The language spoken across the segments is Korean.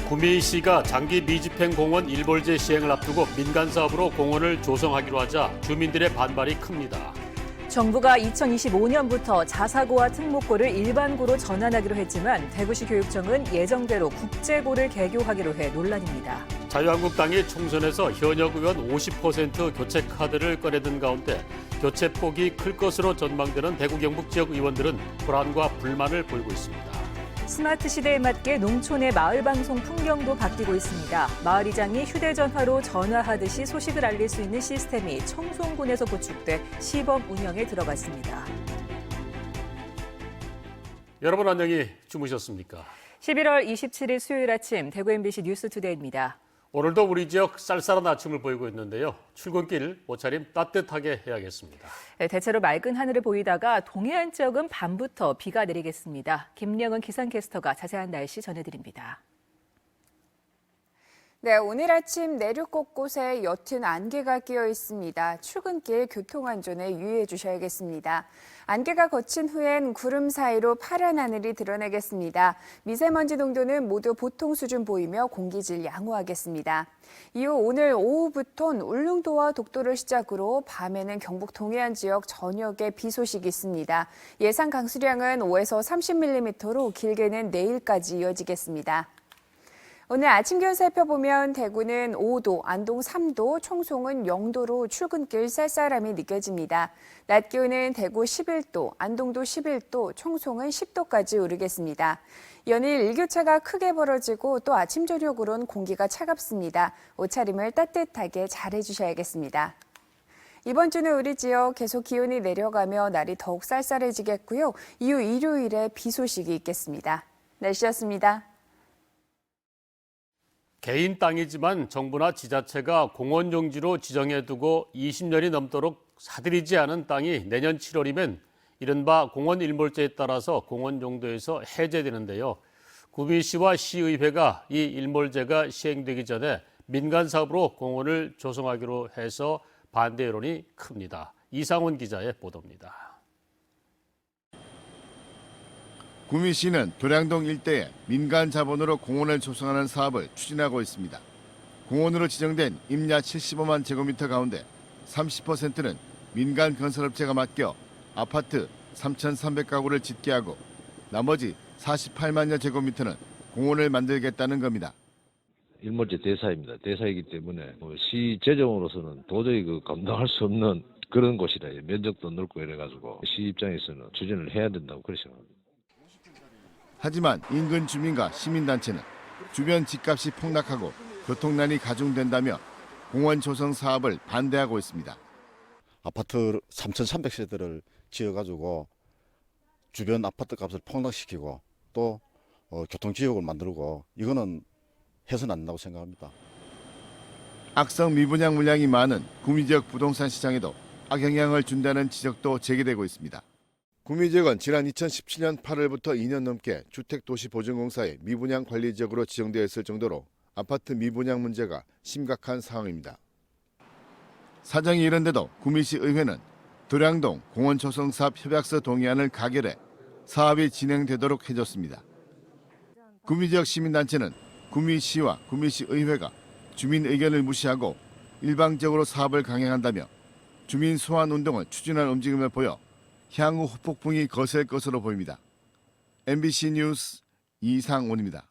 구미시가 장기 미집행 공원 일벌제 시행을 앞두고 민간 사업으로 공원을 조성하기로 하자 주민들의 반발이 큽니다. 정부가 2025년부터 자사고와 특목고를 일반고로 전환하기로 했지만 대구시 교육청은 예정대로 국제고를 개교하기로 해 논란입니다. 자유한국당이 총선에서 현역 의원 50% 교체 카드를 꺼내든 가운데 교체폭이 클 것으로 전망되는 대구 경북 지역 의원들은 불안과 불만을 보이고 있습니다. 스마트 시대에 맞게 농촌의 마을 방송 풍경도 바뀌고 있습니다. 마을이장이 휴대전화로 전화하듯이 소식을 알릴 수 있는 시스템이 청송군에서 구축돼 시범 운영에 들어갔습니다. 여러분 안녕히 주무셨습니까? 11월 27일 수요일 아침 대구 MBC 뉴스투데이입니다. 오늘도 우리 지역 쌀쌀한 아침을 보이고 있는데요. 출근길 옷차림 따뜻하게 해야겠습니다. 대체로 맑은 하늘을 보이다가 동해안 지역은 밤부터 비가 내리겠습니다. 김영은 기상캐스터가 자세한 날씨 전해드립니다. 네, 오늘 아침 내륙 곳곳에 옅은 안개가 끼어 있습니다. 출근길 교통안전에 유의해 주셔야겠습니다. 안개가 거친 후엔 구름 사이로 파란 하늘이 드러나겠습니다. 미세먼지 농도는 모두 보통 수준 보이며 공기질 양호하겠습니다. 이후 오늘 오후부터는 울릉도와 독도를 시작으로 밤에는 경북 동해안 지역 전역에 비 소식이 있습니다. 예상 강수량은 5에서 30mm로 길게는 내일까지 이어지겠습니다. 오늘 아침 기온 살펴보면 대구는 5도, 안동 3도, 청송은 0도로 출근길 쌀쌀함이 느껴집니다. 낮 기온은 대구 11도, 안동도 11도, 청송은 10도까지 오르겠습니다. 연일 일교차가 크게 벌어지고 또 아침 저녁으로는 공기가 차갑습니다. 옷차림을 따뜻하게 잘 해주셔야겠습니다. 이번 주는 우리 지역 계속 기온이 내려가며 날이 더욱 쌀쌀해지겠고요. 이후 일요일에 비 소식이 있겠습니다. 날씨였습니다. 개인 땅이지만 정부나 지자체가 공원 용지로 지정해두고 20년이 넘도록 사들이지 않은 땅이 내년 7월이면 이른바 공원 일몰제에 따라서 공원 용도에서 해제되는데요. 구미시와 시의회가 이 일몰제가 시행되기 전에 민간 사업으로 공원을 조성하기로 해서 반대 여론이 큽니다. 이상훈 기자의 보도입니다. 구미시는 도량동 일대에 민간 자본으로 공원을 조성하는 사업을 추진하고 있습니다. 공원으로 지정된 임야 75만 제곱미터 가운데 30%는 민간 건설업체가 맡겨 아파트 3,300가구를 짓게 하고 나머지 48만여 제곱미터는 공원을 만들겠다는 겁니다. 일몰제 대사입니다. 대사이기 때문에 시 재정으로서는 도저히 감당할 수 없는 그런 곳이라 면적도 넓고 이래가지고 시 입장에서는 추진을 해야 된다고 그렇게 생각합니다. 하지만 인근 주민과 시민단체는 주변 집값이 폭락하고 교통난이 가중된다며 공원 조성 사업을 반대하고 있습니다. 아파트 3,300세대를 지어가지고 주변 아파트 값을 폭락시키고 또 교통지역을 만들고 이거는 해서는 안 된다고 생각합니다. 악성 미분양 물량이 많은 구미 지역 부동산 시장에도 악영향을 준다는 지적도 제기되고 있습니다. 구미 지역은 지난 2017년 8월부터 2년 넘게 주택도시보증공사의 미분양 관리 지역으로 지정되어 있을 정도로 아파트 미분양 문제가 심각한 상황입니다. 사정이 이런데도 구미시 의회는 도량동 공원 조성 사업 협약서 동의안을 가결해 사업이 진행되도록 해줬습니다. 구미 지역 시민단체는 구미시와 구미시 의회가 주민 의견을 무시하고 일방적으로 사업을 강행한다며 주민 소환 운동을 추진할 움직임을 보여 향후 후폭풍이 거셀 것으로 보입니다. MBC 뉴스 이상훈입니다.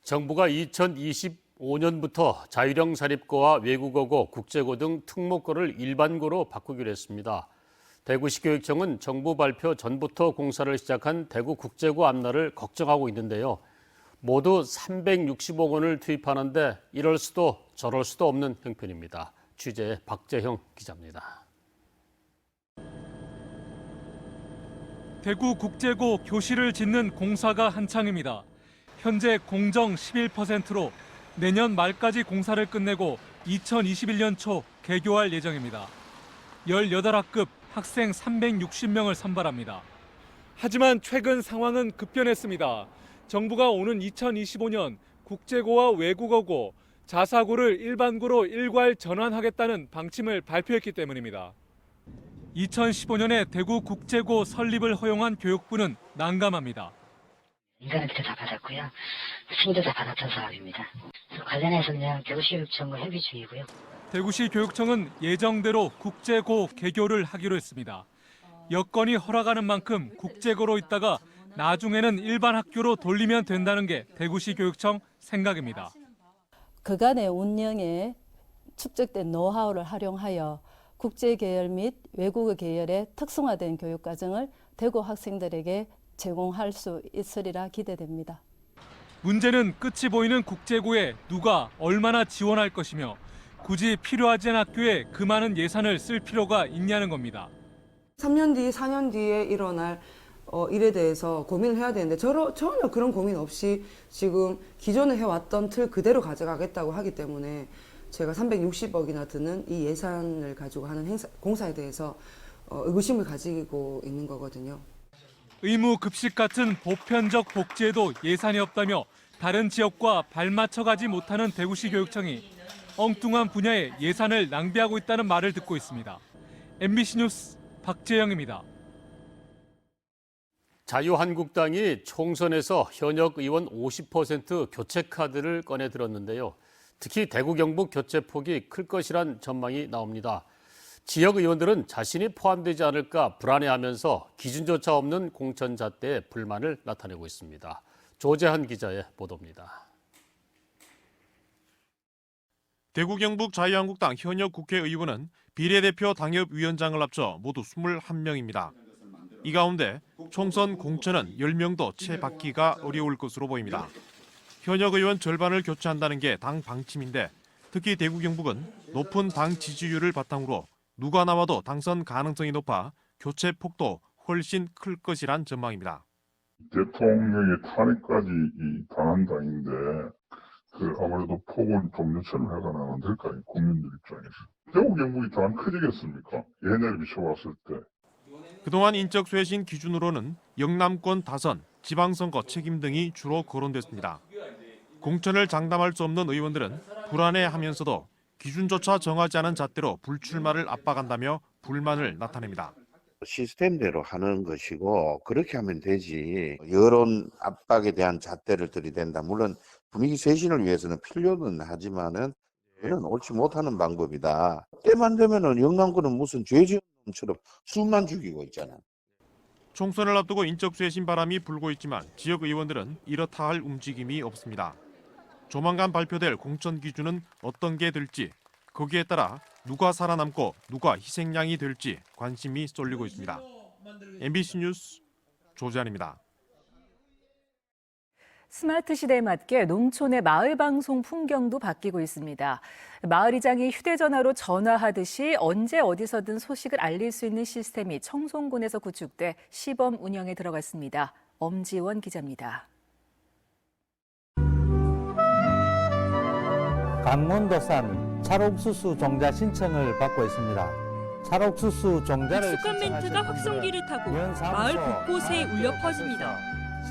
정부가 2025년부터 자유형 사립고와 외국어고, 국제고 등 특목고를 일반고로 바꾸기로 했습니다. 대구시 교육청은 정부 발표 전부터 공사를 시작한 대구 국제고 앞날을 걱정하고 있는데요. 모두 360억 원을 투입하는데 이럴 수도 저럴 수도 없는 형편입니다. 취재의 박재형 기자입니다. 대구 국제고 교실을 짓는 공사가 한창입니다. 현재 공정 11%로 내년 말까지 공사를 끝내고 2021년 초 개교할 예정입니다. 18학급 학생 360명을 선발합니다. 하지만 최근 상황은 급변했습니다. 정부가 오는 2025년 국제고와 외국어고, 자사고를 일반고로 일괄 전환하겠다는 방침을 발표했기 때문입니다. 2015년에 대구 국제고 설립을 허용한 교육부는 난감합니다. 인간한테 다 받았고요. 승인도 다 받았던 사람입니다. 그래서 관련해서 그냥 대구시교육청과 협의 중이고요. 대구시 교육청은 예정대로 국제고 개교를 하기로 했습니다. 여건이 허락하는 만큼 국제고로 있다가 나중에는 일반 학교로 돌리면 된다는 게 대구시 교육청 생각입니다. 그간의 운영에 축적된 노하우를 활용하여 국제 계열 및 외국어 계열의 특성화된 교육 과정을 대구 학생들에게 제공할 수 있으리라 기대됩니다. 문제는 끝이 보이는 국제고에 누가 얼마나 지원할 것이며 굳이 필요하지 않은 학교에 그 많은 예산을 쓸 필요가 있냐는 겁니다. 3년 뒤, 4년 뒤에 일어날 일에 대해서 고민을 해야 되는데 전혀 그런 고민 없이 지금 기존에 해왔던 틀 그대로 가져가겠다고 하기 때문에 제가 360억이나 드는 이 예산을 가지고 하는 공사에 대해서 의구심을 가지고 있는 거거든요. 의무 급식 같은 보편적 복지에도 예산이 없다며 다른 지역과 발맞춰가지 못하는 대구시 교육청이 엉뚱한 분야에 예산을 낭비하고 있다는 말을 듣고 있습니다. MBC 뉴스 박재영입니다. 자유한국당이 총선에서 현역 의원 50% 교체 카드를 꺼내 들었는데요. 특히 대구 경북 교체폭이 클 것이란 전망이 나옵니다. 지역 의원들은 자신이 포함되지 않을까 불안해하면서 기준조차 없는 공천 잣대에 불만을 나타내고 있습니다. 조재한 기자의 보도입니다. 대구 경북 자유한국당 현역 국회의원은 비례대표 당협위원장을 합쳐 모두 21명입니다. 이 가운데 총선 공천은 10명도 채 받기가 어려울 것으로 보입니다. 현역 의원 절반을 교체한다는 게 당 방침인데 특히 대구 경북은 높은 당 지지율을 바탕으로 누가 나와도 당선 가능성이 높아 교체 폭도 훨씬 클 것이란 전망입니다. 대통령의 탄핵까지 당한 당인데 아무래도 폭을 좀 요청을 해가면 안 될까요? 국민들 입장에서. 대구 경북이 더 안 커지겠습니까? 옛날에 비춰봤을 때. 그동안 인적 쇄신 기준으로는 영남권 다선, 지방선거 책임 등이 주로 거론됐습니다. 공천을 장담할 수 없는 의원들은 불안해하면서도 기준조차 정하지 않은 잣대로 불출마를 압박한다며 불만을 나타냅니다. 시스템대로 하는 것이고 그렇게 하면 되지 여론 압박에 대한 잣대를 들이댄다. 물론 분위기 쇄신을 위해서는 필요는 하지만은 그건 옳지 못하는 방법이다. 때만 되면은 영남권은 무슨 죄 지은 놈처럼 수만 죽이고 있잖아. 총선을 앞두고 인적 쇄신 바람이 불고 있지만 지역 의원들은 이렇다 할 움직임이 없습니다. 조만간 발표될 공천 기준은 어떤 게 될지 거기에 따라 누가 살아남고 누가 희생양이 될지 관심이 쏠리고 있습니다. MBC 뉴스 조재한입니다. 스마트 시대에 맞게 농촌의 마을 방송 풍경도 바뀌고 있습니다. 마을이장이 휴대전화로 전화하듯이 언제 어디서든 소식을 알릴 수 있는 시스템이 청송군에서 구축돼 시범 운영에 들어갔습니다. 엄지원 기자입니다. 강원도산 찰옥수수 종자 신청을 받고 있습니다. 찰옥수수 종자를 익숙한 멘트가 확성기를 타고 마을 곳곳에 울려 퍼집니다.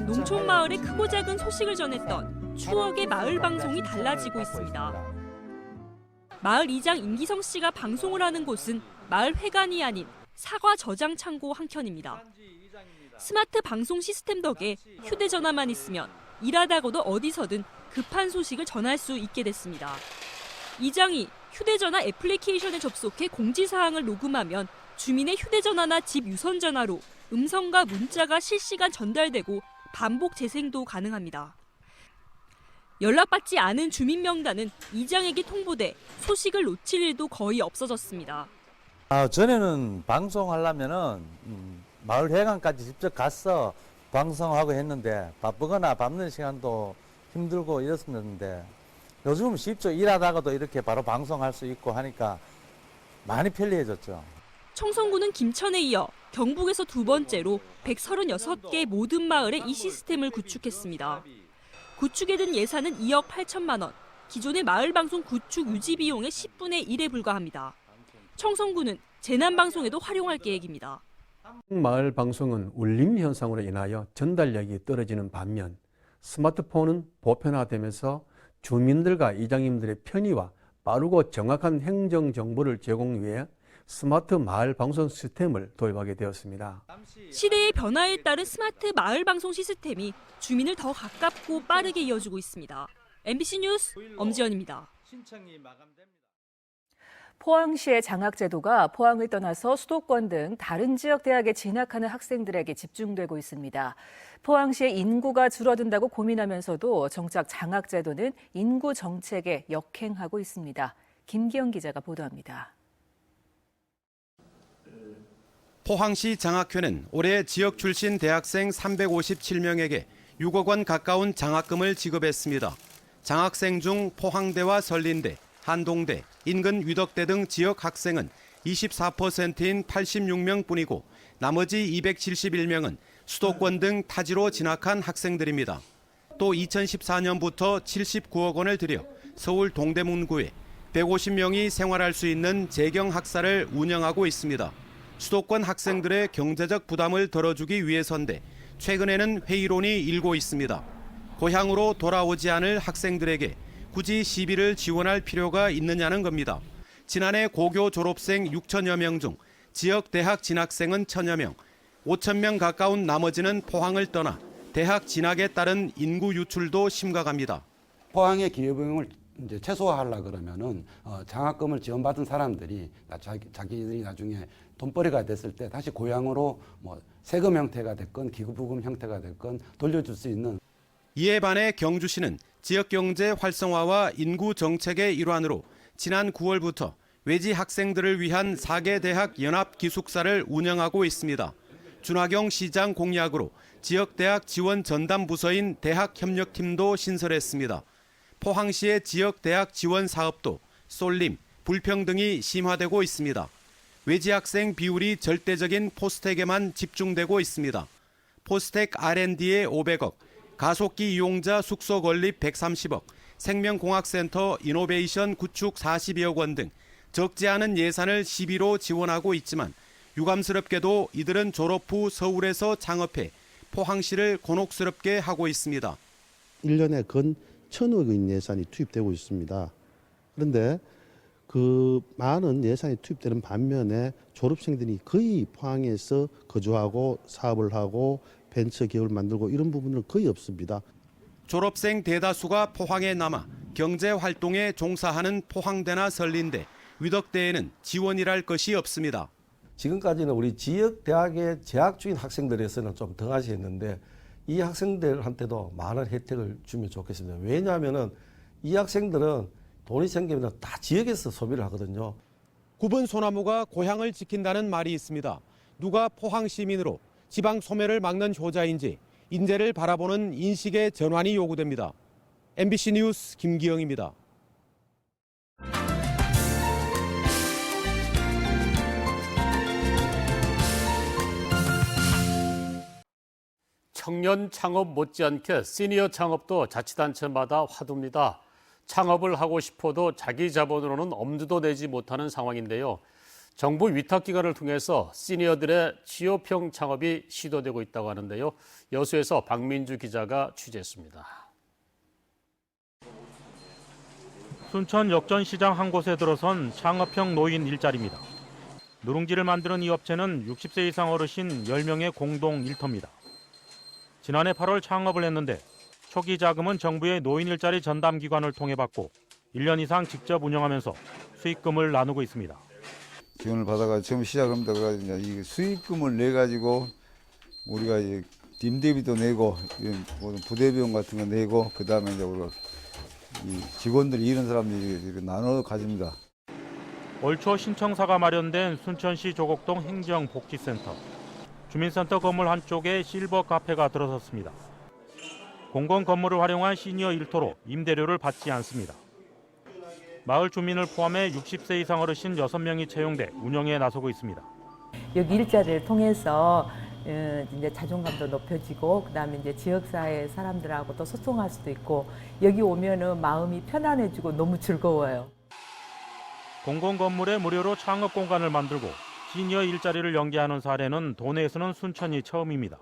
농촌 마을의 크고 작은 소식을 전했던 추억의 마을 방송이 달라지고 있습니다. 마을 이장 임기성 씨가 방송을 하는 곳은 마을 회관이 아닌 사과 저장 창고 한켠입니다. 스마트 방송 시스템 덕에 휴대전화만 있으면 일하다가도 어디서든 급한 소식을 전할 수 있게 됐습니다. 이장이 휴대전화 애플리케이션에 접속해 공지사항을 녹음하면 주민의 휴대전화나 집 유선전화로 음성과 문자가 실시간 전달되고 반복 재생도 가능합니다. 연락받지 않은 주민 명단은 이장에게 통보돼 소식을 놓칠 일도 거의 없어졌습니다. 전에는 방송하려면은 마을 회관까지 직접 가서 방송하고 했는데 바쁘거나 밟는 시간도 힘들고 이랬었는데 요즘은 쉽죠. 일하다가도 이렇게 바로 방송할 수 있고 하니까 많이 편리해졌죠. 청송군은 김천에 이어 경북에서 두 번째로 136개 모든 마을에 이 시스템을 구축했습니다. 구축에 든 예산은 2억 8천만 원, 기존의 마을 방송 구축 유지 비용의 10분의 1에 불과합니다. 청송군은 재난 방송에도 활용할 계획입니다. 마을 방송은 울림 현상으로 인하여 전달력이 떨어지는 반면 스마트폰은 보편화되면서 주민들과 이장님들의 편의와 빠르고 정확한 행정 정보를 제공 위해 스마트 마을 방송 시스템을 도입하게 되었습니다. 시대의 변화에 따른 스마트 마을 방송 시스템이 주민을 더 가깝고 빠르게 이어주고 있습니다. MBC 뉴스 엄지연입니다. 포항시의 장학제도가 포항을 떠나서 수도권 등 다른 지역 대학에 진학하는 학생들에게 집중되고 있습니다. 포항시의 인구가 줄어든다고 고민하면서도 정작 장학제도는 인구 정책에 역행하고 있습니다. 김기영 기자가 보도합니다. 포항시 장학회는 올해 지역 출신 대학생 357명에게 6억 원 가까운 장학금을 지급했습니다. 장학생 중 포항대와 설린대, 한동대, 인근 위덕대 등 지역 학생은 24%인 86명뿐이고 나머지 271명은 수도권 등 타지로 진학한 학생들입니다. 또 2014년부터 79억 원을 들여 서울 동대문구에 150명이 생활할 수 있는 재경학사를 운영하고 있습니다. 수도권 학생들의 경제적 부담을 덜어주기 위해서인데 최근에는 회의론이 일고 있습니다. 고향으로 돌아오지 않을 학생들에게 굳이 시비를 지원할 필요가 있느냐는 겁니다. 지난해 고교 졸업생 6천여 명 중 지역 대학 진학생은 1,000여 명, 5천 명 가까운 나머지는 포항을 떠나 대학 진학에 따른 인구 유출도 심각합니다. 포항의 기여비용을 이제 최소화하려 그러면은 장학금을 지원받은 사람들이 자기들이 나중에 돈벌이가 됐을 때 다시 고향으로 뭐 세금 형태가 됐건 기부금 형태가 됐건 돌려줄 수 있는. 이에 반해 경주시는 지역경제 활성화와 인구 정책의 일환으로 지난 9월부터 외지 학생들을 위한 4개 대학 연합 기숙사를 운영하고 있습니다. 준하경 시장 공약으로 지역대학 지원 전담 부서인 대학협력팀도 신설했습니다. 포항시의 지역대학 지원 사업도 쏠림, 불평등이 심화되고 있습니다. 외지 학생 비율이 절대적인 포스텍에만 집중되고 있습니다. 포스텍 R&D에 500억, 가속기 이용자 숙소 건립 130억, 생명공학센터 이노베이션 구축 42억 원 등 적지 않은 예산을 시비로 지원하고 있지만 유감스럽게도 이들은 졸업 후 서울에서 창업해 포항시를 곤혹스럽게 하고 있습니다. 1년에 근 1,000억 원 예산이 투입되고 있습니다. 그런데 그 많은 예산이 투입되는 반면에 졸업생들이 거의 포항에서 거주하고 사업을 하고 벤처 기업을 만들고 이런 부분은 거의 없습니다. 졸업생 대다수가 포항에 남아 경제활동에 종사하는 포항대나 설린대, 위덕대에는 지원이랄 것이 없습니다. 지금까지는 우리 지역 대학에 재학 중인 학생들에서는 좀 등하시했는데 이 학생들한테도 많은 혜택을 주면 좋겠습니다. 왜냐하면은 이 학생들은 돈이 생기면 다 지역에서 소비를 하거든요. 굽은 소나무가 고향을 지킨다는 말이 있습니다. 누가 포항 시민으로 지방 소멸을 막는 효자인지 인재를 바라보는 인식의 전환이 요구됩니다. MBC 뉴스 김기영입니다. 청년 창업 못지않게 시니어 창업도 자치단체마다 화두입니다. 창업을 하고 싶어도 자기 자본으로는 엄두도 내지 못하는 상황인데요. 정부 위탁기관을 통해서 시니어들의 취업형 창업이 시도되고 있다고 하는데요. 여수에서 박민주 기자가 취재했습니다. 순천 역전시장 한 곳에 들어선 창업형 노인 일자리입니다. 누룽지를 만드는 이 업체는 60세 이상 어르신 10명의 공동 일터입니다. 지난해 8월 창업을 했는데 초기 자금은 정부의 노인 일자리 전담 기관을 통해 받고 1년 이상 직접 운영하면서 수익금을 나누고 있습니다. 지원을 받아가 처음 시작합니다. 이 수익금을 내 가지고 우리가 이제 임대비도 내고 부대 비용 같은 거 내고 그 다음에 이제 우리가 이 직원들이 이런 사람들이 나눠 가집니다. 올 초 신청사가 마련된 순천시 조곡동 행정복지센터. 주민센터 건물 한쪽에 실버 카페가 들어섰습니다. 공공 건물을 활용한 시니어 일터로 임대료를 받지 않습니다. 마을 주민을 포함해 60세 이상 어르신 6명이 채용돼 운영에 나서고 있습니다. 여기 일자리를 통해서 이제 자존감도 높여지고 그다음에 이제 지역사회 사람들하고 또 소통할 수도 있고 여기 오면은 마음이 편안해지고 너무 즐거워요. 공공 건물에 무료로 창업 공간을 만들고 시니어 일자리를 연계하는 사례는 도내에서는 순천이 처음입니다.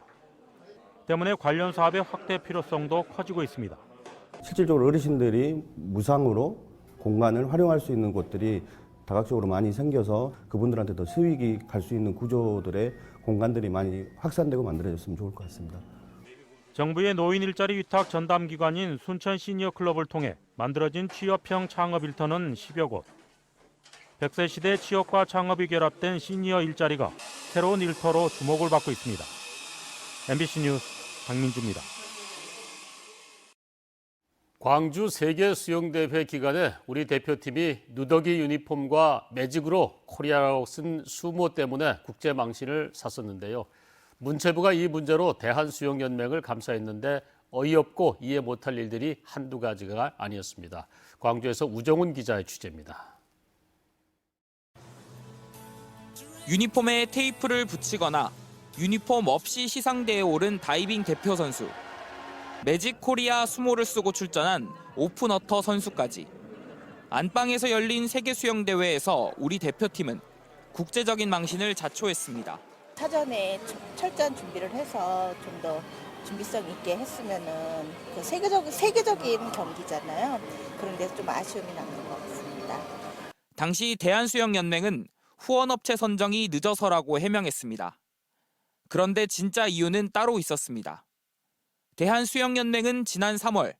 때문에 관련 사업의 확대 필요성도 커지고 있습니다. 실질적으로 어르신들이 무상으로 공간을 활용할 수 있는 곳들이 다각적으로 많이 생겨서 그분들한테도 수익이 갈 수 있는 구조들의 공간들이 많이 확산되고 만들어졌으면 좋을 것 같습니다. 정부의 노인 일자리 위탁 전담 기관인 순천 시니어 클럽을 통해 만들어진 취업형 창업 일터는 10여 곳. 100세 시대 취업과 창업이 결합된 시니어 일자리가 새로운 일터로 주목을 받고 있습니다. MBC 뉴스 박민주입니다. 광주 세계 수영대회 기간에 우리 대표팀이 누더기 유니폼과 매직으로 코리아라고 쓴 수모 때문에 국제 망신을 샀었는데요. 문체부가 이 문제로 대한수영연맹을 감사했는데 어이없고 이해 못할 일들이 한두 가지가 아니었습니다. 광주에서 우정훈 기자의 취재입니다. 유니폼에 테이프를 붙이거나 유니폼 없이 시상대에 오른 다이빙 대표 선수. 매직 코리아 수모를 쓰고 출전한 오픈워터 선수까지. 안방에서 열린 세계수영대회에서 우리 대표팀은 국제적인 망신을 자초했습니다. 사전에 철저한 준비를 해서 좀 더 준비성 있게 했으면은 그 세계적인 경기잖아요. 그런 데서 좀 아쉬움이 남는 것 같습니다. 당시 대한수영연맹은 후원업체 선정이 늦어서라고 해명했습니다. 그런데 진짜 이유는 따로 있었습니다. 대한수영연맹은 지난 3월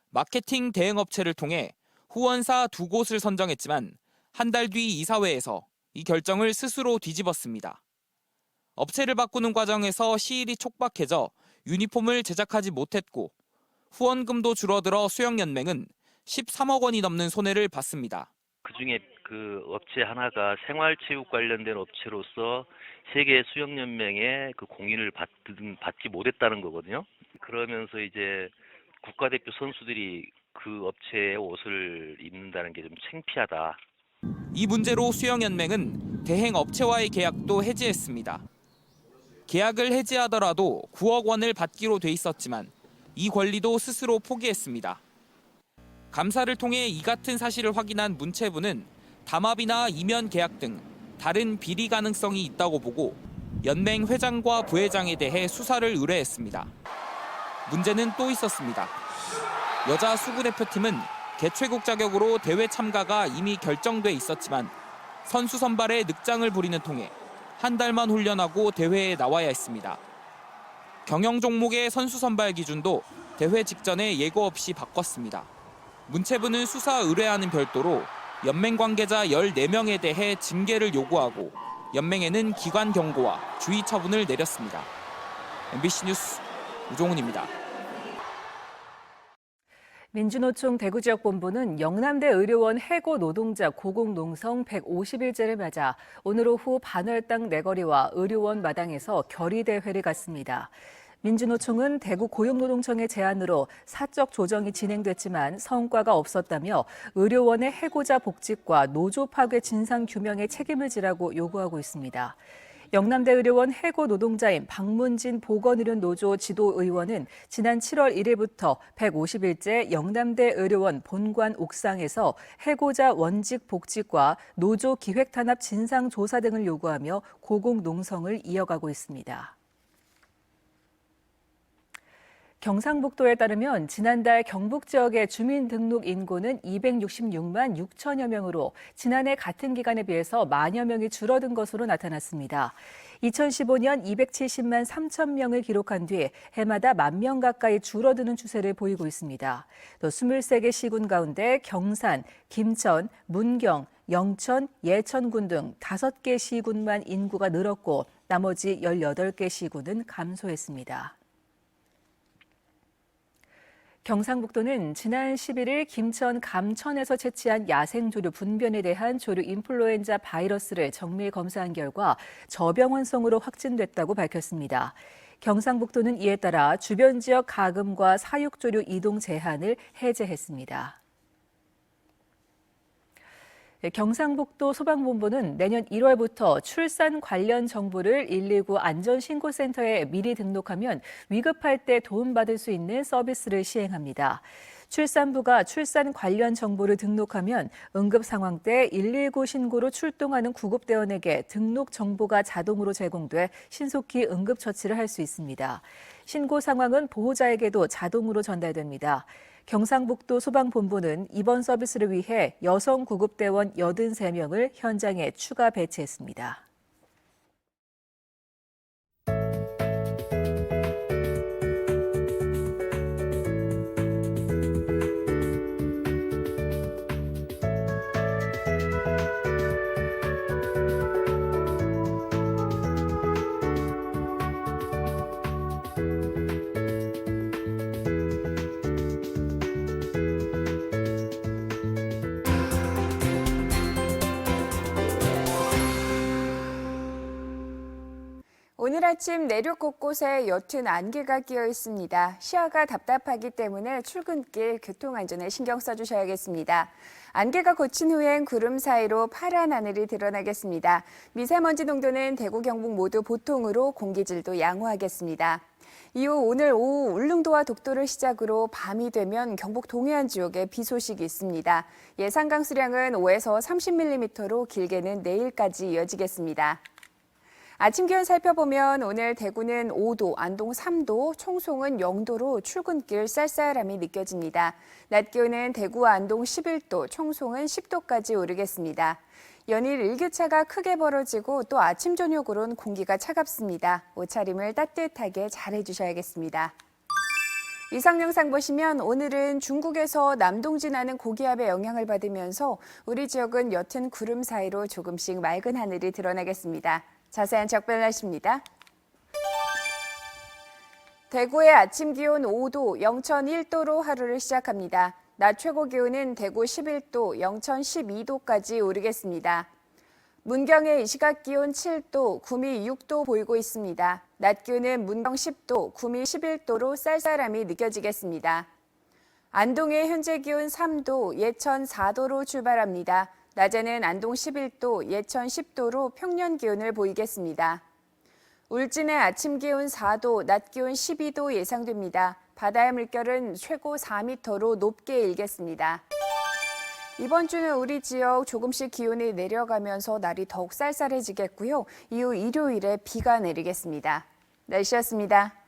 마케팅 대행업체를 통해 후원사 2곳을 선정했지만 한 달 뒤 이사회에서 이 결정을 스스로 뒤집었습니다. 업체를 바꾸는 과정에서 시일이 촉박해져 유니폼을 제작하지 못했고 후원금도 줄어들어 수영연맹은 13억 원이 넘는 손해를 봤습니다. 그중에 그 업체 하나가 생활체육 관련된 업체로서 세계 수영연맹의 그 공인을 받지 못했다는 거거든요. 그러면서 이제 국가대표 선수들이 그 업체의 옷을 입는다는 게 좀 창피하다. 이 문제로 수영연맹은 대행 업체와의 계약도 해지했습니다. 계약을 해지하더라도 9억 원을 받기로 돼 있었지만 이 권리도 스스로 포기했습니다. 감사를 통해 이 같은 사실을 확인한 문체부는 담합이나 이면 계약 등 다른 비리 가능성이 있다고 보고 연맹 회장과 부회장에 대해 수사를 의뢰했습니다. 문제는 또 있었습니다. 여자 수구 대표팀은 개최국 자격으로 대회 참가가 이미 결정돼 있었지만 선수 선발에 늑장을 부리는 통에 한 달만 훈련하고 대회에 나와야 했습니다. 경영 종목의 선수 선발 기준도 대회 직전에 예고 없이 바꿨습니다. 문체부는 수사 의뢰하는 별도로 연맹 관계자 14명에 대해 징계를 요구하고 연맹에는 기관 경고와 주의 처분을 내렸습니다. MBC 뉴스 우종훈입니다. 민주노총 대구지역본부는 영남대 의료원 해고 노동자 고공농성 150일째를 맞아 오늘 오후 반월당 내거리와 의료원 마당에서 결의대회를 갖습니다. 민주노총은 대구 고용노동청의 제안으로 사적 조정이 진행됐지만 성과가 없었다며 의료원의 해고자 복직과 노조 파괴 진상 규명에 책임을 지라고 요구하고 있습니다. 영남대 의료원 해고 노동자인 박문진 보건의료노조 지도의원은 지난 7월 1일부터 150일째 영남대 의료원 본관 옥상에서 해고자 원직 복직과 노조 기획 탄압 진상 조사 등을 요구하며 고공농성을 이어가고 있습니다. 경상북도에 따르면 지난달 경북 지역의 주민등록 인구는 266만 6천여 명으로 지난해 같은 기간에 비해서 만여 명이 줄어든 것으로 나타났습니다. 2015년 270만 3천 명을 기록한 뒤 해마다 1만 명 가까이 줄어드는 추세를 보이고 있습니다. 또 23개 시군 가운데 경산, 김천, 문경, 영천, 예천군 등 5개 시군만 인구가 늘었고 나머지 18개 시군은 감소했습니다. 경상북도는 지난 11일 김천 감천에서 채취한 야생조류 분변에 대한 조류 인플루엔자 바이러스를 정밀 검사한 결과 저병원성으로 확진됐다고 밝혔습니다. 경상북도는 이에 따라 주변 지역 가금과 사육조류 이동 제한을 해제했습니다. 경상북도 소방본부는 내년 1월부터 출산 관련 정보를 119 안전신고센터에 미리 등록하면 위급할 때 도움받을 수 있는 서비스를 시행합니다. 출산부가 출산 관련 정보를 등록하면 응급 상황 때 119 신고로 출동하는 구급대원에게 등록 정보가 자동으로 제공돼 신속히 응급 처치를 할 수 있습니다. 신고 상황은 보호자에게도 자동으로 전달됩니다. 경상북도 소방본부는 이번 서비스를 위해 여성 구급대원 83명을 현장에 추가 배치했습니다. 오늘 아침 내륙 곳곳에 옅은 안개가 끼어 있습니다. 시야가 답답하기 때문에 출근길 교통안전에 신경 써주셔야겠습니다. 안개가 걷힌 후엔 구름 사이로 파란 하늘이 드러나겠습니다. 미세먼지 농도는 대구, 경북 모두 보통으로 공기질도 양호하겠습니다. 이후 오늘 오후 울릉도와 독도를 시작으로 밤이 되면 경북 동해안 지역에 비 소식이 있습니다. 예상 강수량은 5에서 30mm로 길게는 내일까지 이어지겠습니다. 아침 기온 살펴보면 오늘 대구는 5도, 안동 3도, 청송은 0도로 출근길 쌀쌀함이 느껴집니다. 낮 기온은 대구와 안동 11도, 청송은 10도까지 오르겠습니다. 연일 일교차가 크게 벌어지고 또 아침 저녁으로는 공기가 차갑습니다. 옷차림을 따뜻하게 잘 해주셔야겠습니다. 이상 영상 보시면 오늘은 중국에서 남동진하는 고기압의 영향을 받으면서 우리 지역은 옅은 구름 사이로 조금씩 맑은 하늘이 드러나겠습니다. 자세한 지역별 날씨입니다. 대구의 아침 기온 5도, 영천 1도로 하루를 시작합니다. 낮 최고 기온은 대구 11도, 영천 12도까지 오르겠습니다. 문경의 이 시각 기온 7도, 구미 6도 보이고 있습니다. 낮 기온은 문경 10도, 구미 11도로 쌀쌀함이 느껴지겠습니다. 안동의 현재 기온 3도, 예천 4도로 출발합니다. 낮에는 안동 11도, 예천 10도로 평년 기온을 보이겠습니다. 울진의 아침 기온 4도, 낮 기온 12도 예상됩니다. 바다의 물결은 최고 4m로 높게 일겠습니다. 이번 주는 우리 지역 조금씩 기온이 내려가면서 날이 더욱 쌀쌀해지겠고요. 이후 일요일에 비가 내리겠습니다. 날씨였습니다.